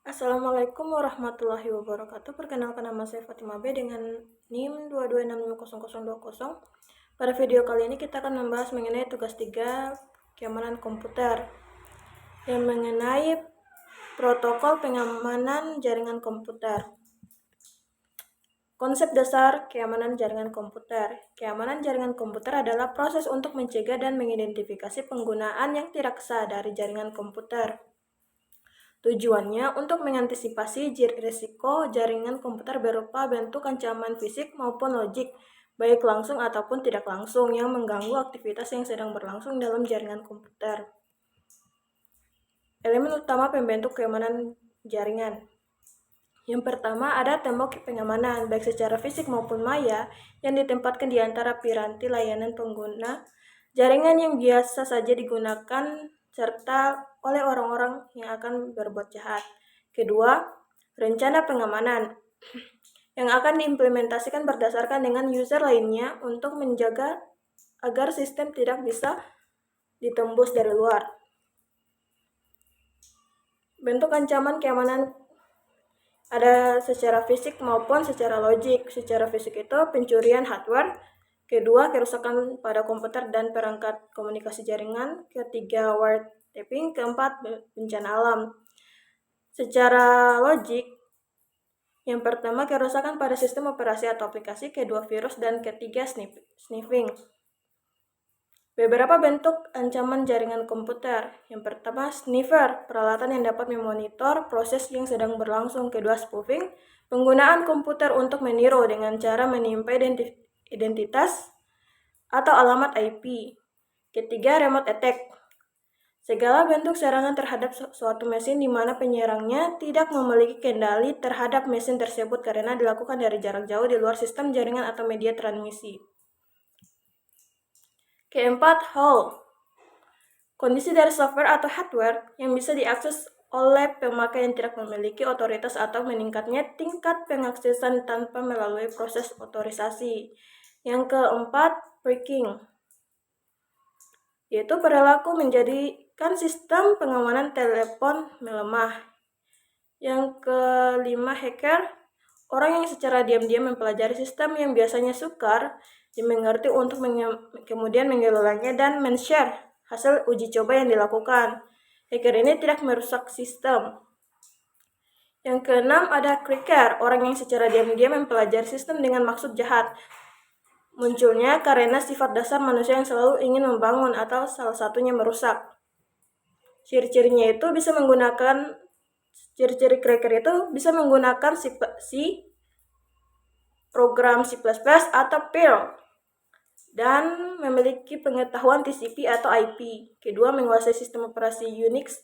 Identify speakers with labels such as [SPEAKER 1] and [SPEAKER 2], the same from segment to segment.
[SPEAKER 1] Assalamualaikum warahmatullahi wabarakatuh. Perkenalkan, nama saya Fatima B dengan NIM 226500020. Pada video kali ini kita akan membahas mengenai tugas 3 keamanan komputer yang mengenai protokol pengamanan jaringan komputer. Konsep dasar keamanan jaringan komputer. Keamanan jaringan komputer adalah proses untuk mencegah dan mengidentifikasi penggunaan yang tidak sah dari jaringan komputer. Tujuannya untuk mengantisipasi risiko jaringan komputer berupa bentuk ancaman fisik maupun logik, baik langsung ataupun tidak langsung, yang mengganggu aktivitas yang sedang berlangsung dalam jaringan komputer. Elemen utama pembentuk keamanan jaringan. Yang pertama, ada tembok pengamanan, baik secara fisik maupun maya, yang ditempatkan di antara piranti layanan pengguna jaringan yang biasa saja digunakan serta oleh orang-orang yang akan berbuat jahat. Kedua, rencana pengamanan yang akan diimplementasikan berdasarkan dengan user lainnya untuk menjaga agar sistem tidak bisa ditembus dari luar. Bentuk ancaman keamanan ada secara fisik maupun secara logik. Secara fisik itu pencurian hardware. Kedua, kerusakan pada komputer dan perangkat komunikasi jaringan. Ketiga, wiretapping. Keempat, bencana alam. Secara logik, yang pertama kerusakan pada sistem operasi atau aplikasi, kedua virus, dan ketiga sniffing. Beberapa bentuk ancaman jaringan komputer. Yang pertama, sniffer, peralatan yang dapat memonitor proses yang sedang berlangsung. Kedua, spoofing, penggunaan komputer untuk meniru dengan cara menimpa identitas atau alamat IP. Ketiga, remote attack, segala bentuk serangan terhadap suatu mesin di mana penyerangnya tidak memiliki kendali terhadap mesin tersebut karena dilakukan dari jarak jauh di luar sistem jaringan atau media transmisi. Keempat, hole, kondisi dari software atau hardware yang bisa diakses oleh pemakai yang tidak memiliki otoritas atau meningkatnya tingkat pengaksesan tanpa melalui proses otorisasi. Yang keempat, breaking, yaitu perilaku menjadikan sistem pengamanan telepon melemah. Yang kelima, hacker, orang yang secara diam-diam mempelajari sistem yang biasanya sukar dimengerti untuk kemudian mengelolanya dan men-share hasil uji coba yang dilakukan. Hacker ini tidak merusak sistem. Yang keenam, ada cracker, orang yang secara diam-diam mempelajari sistem dengan maksud jahat. Munculnya karena sifat dasar manusia yang selalu ingin membangun atau salah satunya merusak. Ciri-cirinya itu bisa menggunakan ciri-ciri cracker itu bisa menggunakan program C++ atau Perl, dan memiliki pengetahuan TCP atau IP. Kedua, menguasai sistem operasi Unix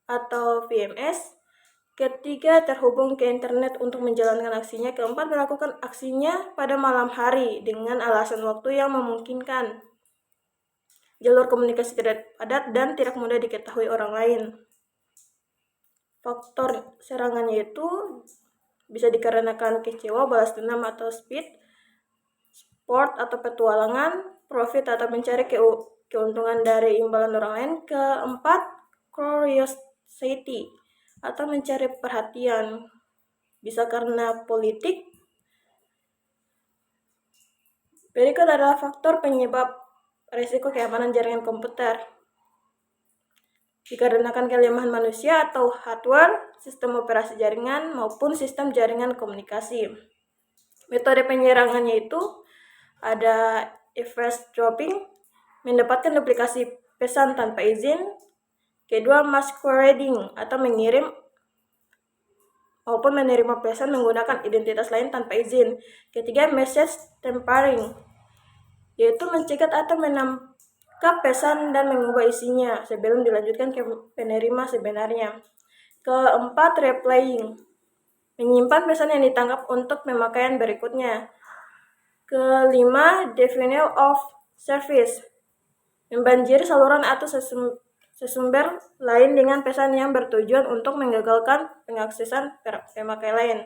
[SPEAKER 1] atau VMS. Ketiga, terhubung ke internet untuk menjalankan aksinya. Keempat, melakukan aksinya pada malam hari dengan alasan waktu yang memungkinkan. Jalur komunikasi tidak padat dan tidak mudah diketahui orang lain. Faktor serangannya itu bisa dikarenakan kecewa, balas dendam atau speed, sport atau petualangan, profit atau mencari keuntungan dari imbalan orang lain. Keempat, curiosity atau mencari perhatian, bisa karena politik. Berikut adalah faktor penyebab risiko keamanan jaringan komputer. Dikarenakan kelemahan manusia atau hardware, sistem operasi jaringan, maupun sistem jaringan komunikasi. Metode penyerangannya itu ada eavesdropping, mendapatkan duplikasi pesan tanpa izin. Kedua, masquerading atau mengirim maupun menerima pesan menggunakan identitas lain tanpa izin. Ketiga, message tampering, yaitu mencegat atau menangkap pesan dan mengubah isinya sebelum dilanjutkan ke penerima sebenarnya. Keempat, replaying, menyimpan pesan yang ditangkap untuk pemakaian berikutnya. Kelima, denial of service, membanjiri saluran atau sesumber lain dengan pesan yang bertujuan untuk menggagalkan pengaksesan pemakai lain.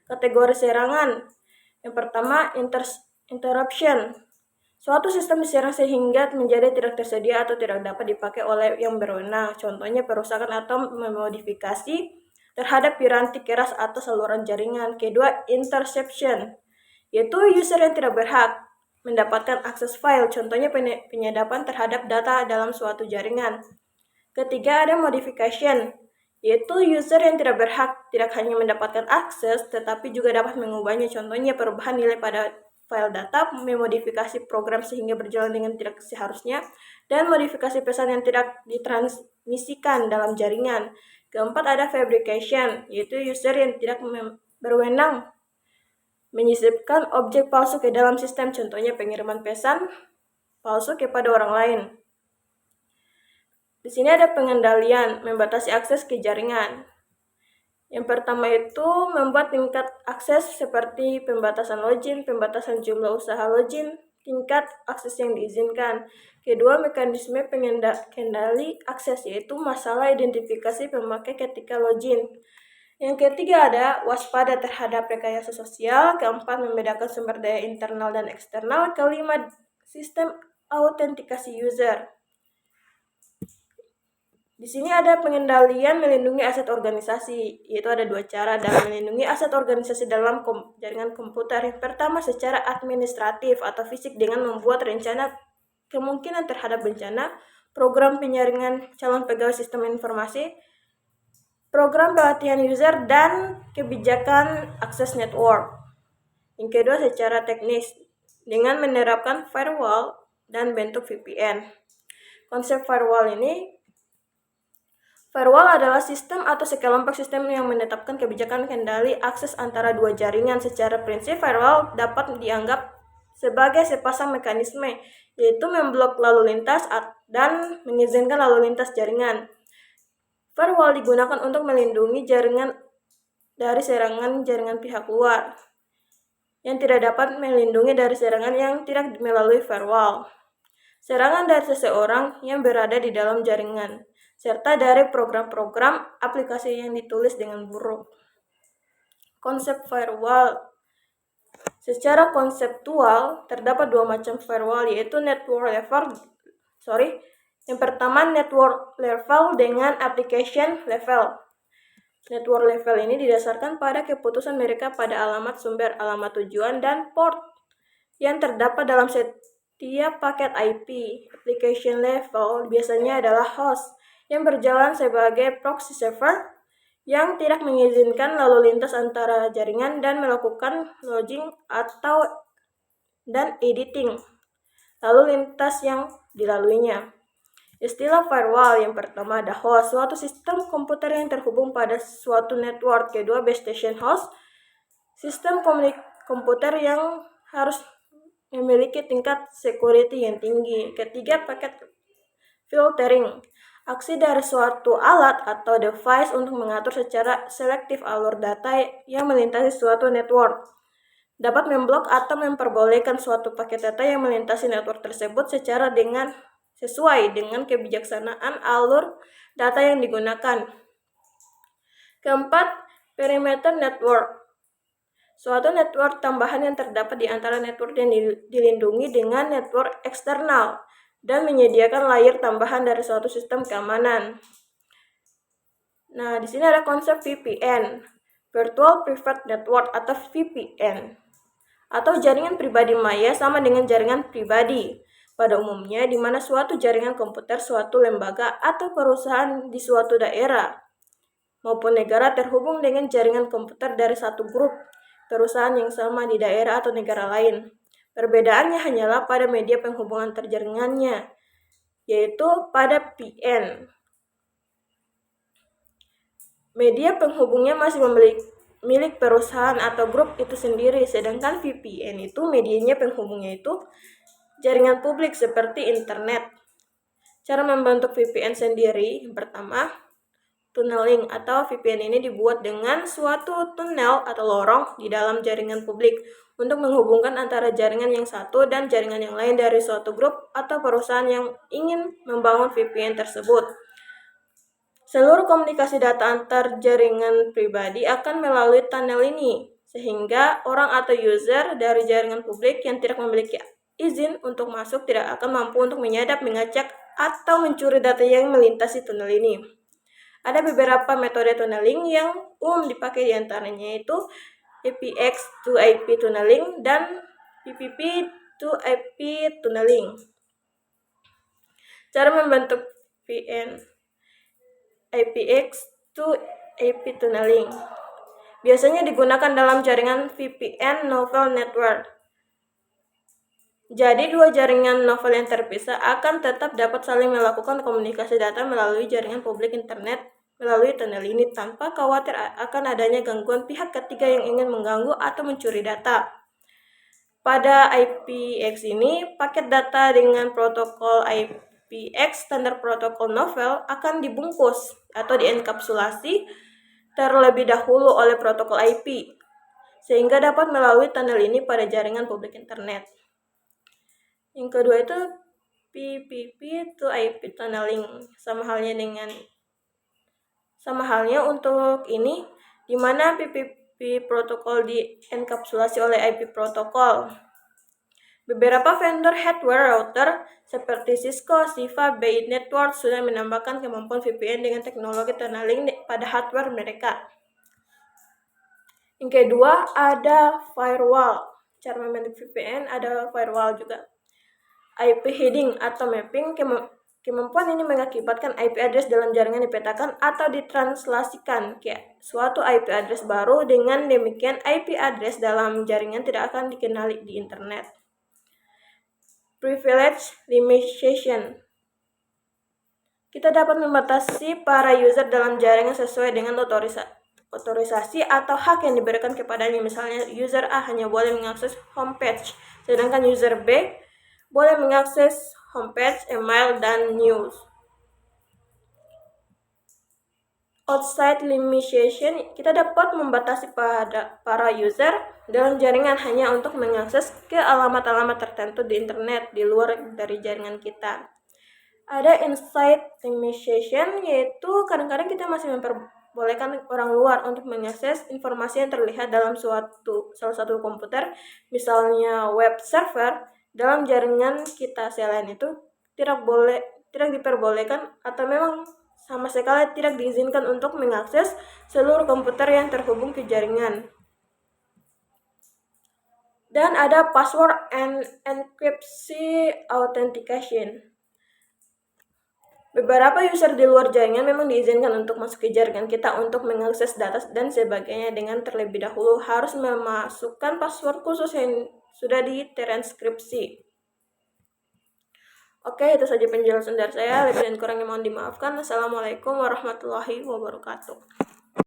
[SPEAKER 1] Kategori serangan. Yang pertama, interruption, suatu sistem diserang sehingga menjadi tidak tersedia atau tidak dapat dipakai oleh yang berwenang. Contohnya perusakan atau memodifikasi terhadap piranti keras atau saluran jaringan. Kedua, interception, yaitu user yang tidak berhak mendapatkan akses file, contohnya penyadapan terhadap data dalam suatu jaringan. Ketiga, ada modification, yaitu user yang tidak berhak tidak hanya mendapatkan akses, tetapi juga dapat mengubahnya, contohnya perubahan nilai pada file data, memodifikasi program sehingga berjalan dengan tidak seharusnya, dan modifikasi pesan yang tidak ditransmisikan dalam jaringan. Keempat, ada fabrication, yaitu user yang tidak berwenang menyisipkan objek palsu ke dalam sistem, contohnya pengiriman pesan palsu kepada orang lain. Di sini ada pengendalian, membatasi akses ke jaringan. Yang pertama itu membuat tingkat akses seperti pembatasan login, pembatasan jumlah usaha login, tingkat akses yang diizinkan. Kedua, mekanisme pengendali akses, yaitu masalah identifikasi pemakai ketika login. Yang ketiga ada waspada terhadap rekayasa sosial. Keempat, membedakan sumber daya internal dan eksternal. Kelima, sistem autentikasi user. Di sini ada pengendalian melindungi aset organisasi, yaitu ada dua cara dalam melindungi aset organisasi dalam jaringan komputer. Yang pertama, secara administratif atau fisik dengan membuat rencana kemungkinan terhadap bencana, program penyaringan calon pegawai sistem informasi, program pelatihan user, dan kebijakan akses network. Yang kedua, secara teknis dengan menerapkan firewall dan bentuk VPN. Konsep firewall adalah sistem atau sekelompok sistem yang menetapkan kebijakan kendali akses antara dua jaringan. Secara prinsip, firewall dapat dianggap sebagai sepasang mekanisme, yaitu memblok lalu lintas dan mengizinkan lalu lintas jaringan. Firewall digunakan untuk melindungi jaringan dari serangan jaringan pihak luar yang tidak dapat melindungi dari serangan yang tidak melalui firewall, serangan dari seseorang yang berada di dalam jaringan, serta dari program-program aplikasi yang ditulis dengan buruk. Konsep firewall. Secara konseptual, terdapat dua macam firewall, yaitu yang pertama network level dengan application level. Network level ini didasarkan pada keputusan mereka pada alamat sumber, alamat tujuan, dan port yang terdapat dalam setiap paket IP. Application level biasanya adalah host yang berjalan sebagai proxy server yang tidak mengizinkan lalu lintas antara jaringan dan melakukan logging dan editing lalu lintas yang dilaluinya. Istilah firewall yang pertama ada host, suatu sistem komputer yang terhubung pada suatu network. Kedua, base station host, sistem komputer yang harus memiliki tingkat security yang tinggi. Ketiga, packet filtering, aksi dari suatu alat atau device untuk mengatur secara selektif alur data yang melintasi suatu network. Dapat memblok atau memperbolehkan suatu paket data yang melintasi network tersebut sesuai dengan kebijaksanaan alur data yang digunakan. Keempat, perimeter network. Suatu network tambahan yang terdapat di antara network yang dilindungi dengan network eksternal dan menyediakan layer tambahan dari suatu sistem keamanan. Nah, di sini ada konsep VPN, Virtual Private Network atau VPN, atau jaringan pribadi maya sama dengan jaringan pribadi. Pada umumnya, di mana suatu jaringan komputer, suatu lembaga, atau perusahaan di suatu daerah maupun negara terhubung dengan jaringan komputer dari satu grup perusahaan yang sama di daerah atau negara lain. Perbedaannya hanyalah pada media penghubungan terjaringannya, yaitu pada PN. Media penghubungnya masih milik perusahaan atau grup itu sendiri, sedangkan VPN itu medianya penghubungnya itu jaringan publik seperti internet. Cara membentuk VPN sendiri, yang pertama, tunneling atau VPN ini dibuat dengan suatu tunnel atau lorong di dalam jaringan publik untuk menghubungkan antara jaringan yang satu dan jaringan yang lain dari suatu grup atau perusahaan yang ingin membangun VPN tersebut. Seluruh komunikasi data antar jaringan pribadi akan melalui tunnel ini, sehingga orang atau user dari jaringan publik yang tidak memiliki izin untuk masuk tidak akan mampu untuk menyadap, mengacak, atau mencuri data yang melintasi tunnel ini. Ada beberapa metode tunneling yang umum dipakai, diantaranya itu apx to IP tunneling dan PPP to IP tunneling. Cara membentuk VPN apx to IP tunneling biasanya digunakan dalam jaringan VPN novel network. Jadi dua jaringan novel yang terpisah akan tetap dapat saling melakukan komunikasi data melalui jaringan publik internet melalui tunnel ini tanpa khawatir akan adanya gangguan pihak ketiga yang ingin mengganggu atau mencuri data. Pada IPX ini, paket data dengan protokol IPX standar protokol novel akan dibungkus atau dienkapsulasi terlebih dahulu oleh protokol IP, sehingga dapat melalui tunnel ini pada jaringan publik internet. Yang kedua itu PPP to IP tunneling, sama halnya untuk ini, di mana PPP protokol dienkapsulasi oleh IP protokol. Beberapa vendor hardware router seperti Cisco, Siva, Bay Network sudah menambahkan kemampuan VPN dengan teknologi tunneling pada hardware mereka. Yang kedua ada firewall. Cara membentuk VPN ada firewall juga. IP heading atau mapping, kemampuan ini mengakibatkan IP address dalam jaringan dipetakan atau ditranslasikan ke suatu IP address baru. Dengan demikian, IP address dalam jaringan tidak akan dikenali di internet. Privilege limitation. Kita dapat membatasi para user dalam jaringan sesuai dengan otorisasi atau hak yang diberikan kepadanya. Misalnya, user A hanya boleh mengakses homepage, sedangkan user B boleh mengakses homepage, email, dan news. Outside limitation, kita dapat membatasi para user dalam jaringan hanya untuk mengakses ke alamat-alamat tertentu di internet di luar dari jaringan kita. Ada inside limitation, yaitu kadang-kadang kita masih memperbolehkan orang luar untuk mengakses informasi yang terlihat dalam salah satu komputer, misalnya web server. Dalam jaringan kita selain itu tidak diperbolehkan atau memang sama sekali tidak diizinkan untuk mengakses seluruh komputer yang terhubung ke jaringan. Dan ada password and encryption authentication. Beberapa user di luar jaringan memang diizinkan untuk masuk ke jaringan kita untuk mengakses data dan sebagainya, dengan terlebih dahulu harus memasukkan password khusus yang sudah ditranskripsi. Oke, itu saja penjelasan dari saya. Lebih dan kurangnya mohon dimaafkan. Assalamualaikum warahmatullahi wabarakatuh.